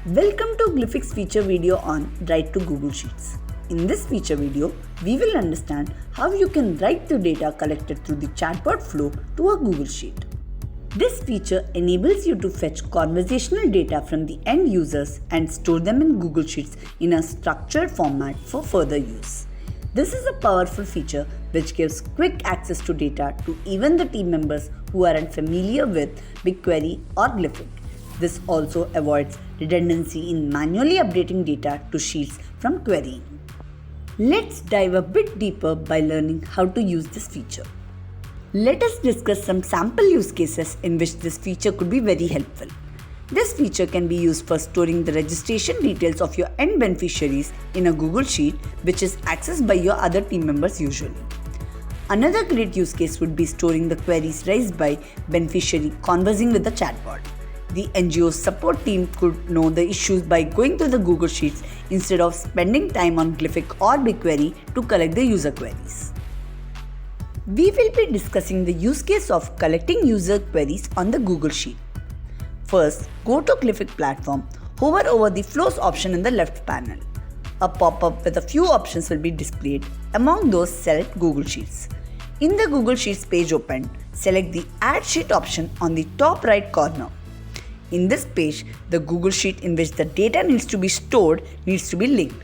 Welcome to Glyphic's feature video on Write to Google Sheets. In this feature video, we will understand how you can write the data collected through the chatbot flow to a Google Sheet. This feature enables you to fetch conversational data from the end users and store them in Google Sheets in a structured format for further use. This is a powerful feature which gives quick access to data to even the team members who aren't familiar with BigQuery or Glyphic. This also avoids redundancy in manually updating data to sheets from querying. Let's dive a bit deeper by learning how to use this feature. Let us discuss some sample use cases in which this feature could be very helpful. This feature can be used for storing the registration details of your end beneficiaries in a Google Sheet, which is accessed by your other team members usually. Another great use case would be storing the queries raised by beneficiary conversing with the chatbot. The NGO's support team could know the issues by going to the Google Sheets instead of spending time on Glyphic or BigQuery to collect the user queries. We will be discussing the use case of collecting user queries on the Google Sheet. First, go to Glyphic platform, hover over the Flows option in the left panel. A pop-up with a few options will be displayed. Among those, select Google Sheets. In the Google Sheets page opened, select the Add Sheet option on the top right corner. In this page, the Google Sheet in which the data needs to be stored needs to be linked.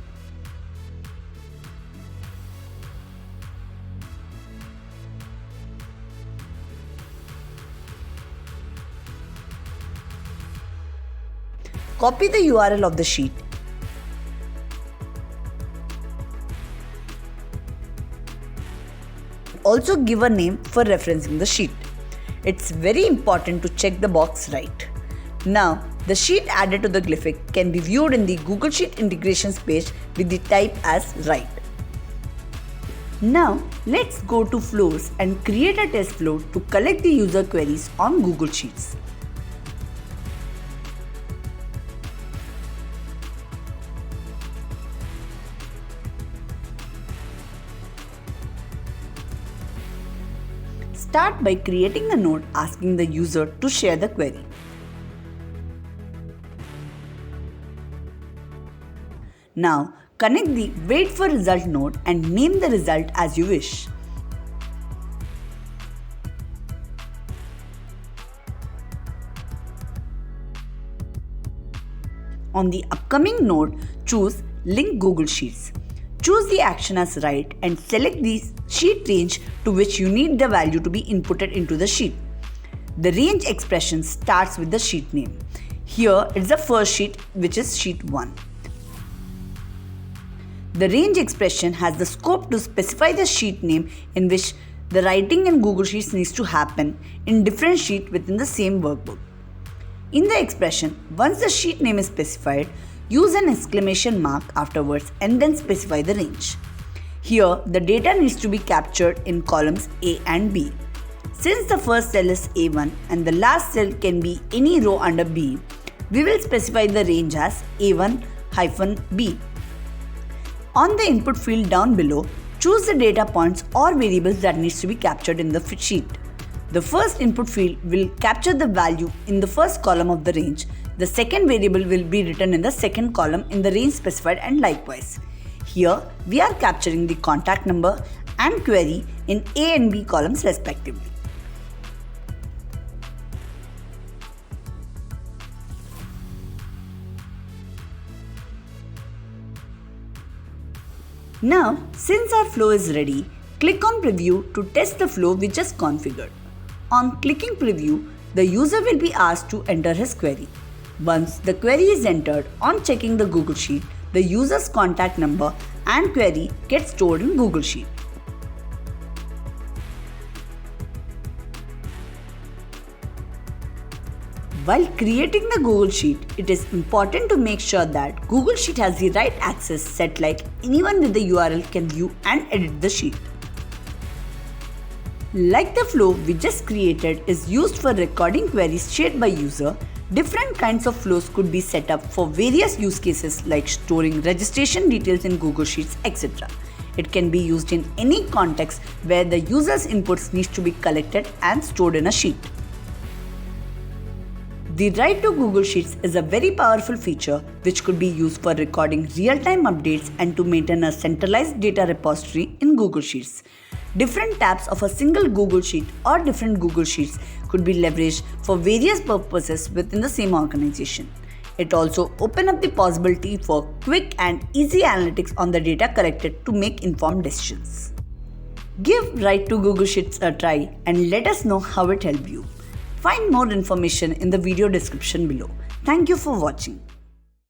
Copy the URL of the sheet. Also give a name for referencing the sheet. It's very important to check the box right. Now, the sheet added to the Glyphic can be viewed in the Google Sheet Integrations page with the type as Write. Now, let's go to Flows and create a test flow to collect the user queries on Google Sheets. Start by creating a node asking the user to share the query. Now, connect the Wait for Result node and name the result as you wish. On the upcoming node, choose Link Google Sheets. Choose the action as Write and select the sheet range to which you need the value to be inputted into the sheet. The range expression starts with the sheet name. Here it's the first sheet, which is sheet 1. The range expression has the scope to specify the sheet name in which the writing in Google Sheets needs to happen in different sheets within the same workbook. In the expression, once the sheet name is specified, use an exclamation mark afterwards and then specify the range. Here, the data needs to be captured in columns A and B. Since the first cell is A1 and the last cell can be any row under B, we will specify the range as A1-B. On the input field down below, choose the data points or variables that needs to be captured in the sheet. The first input field will capture the value in the first column of the range. The second variable will be written in the second column in the range specified, and likewise. Here, we are capturing the contact number and query in A and B columns respectively. Now, since our flow is ready, click on Preview to test the flow we just configured. On clicking Preview, the user will be asked to enter his query. Once the query is entered, on checking the Google Sheet, the user's contact number and query gets stored in Google Sheet. While creating the Google Sheet, it is important to make sure that Google Sheet has the right access set, like anyone with the URL can view and edit the sheet. Like the flow we just created is used for recording queries shared by user, different kinds of flows could be set up for various use cases like storing registration details in Google Sheets, etc. It can be used in any context where the user's inputs need to be collected and stored in a sheet. The Write to Google Sheets is a very powerful feature which could be used for recording real-time updates and to maintain a centralized data repository in Google Sheets. Different tabs of a single Google Sheet or different Google Sheets could be leveraged for various purposes within the same organization. It also opens up the possibility for quick and easy analytics on the data collected to make informed decisions. Give Write to Google Sheets a try and let us know how it helped you. Find more information in the video description below. Thank you for watching.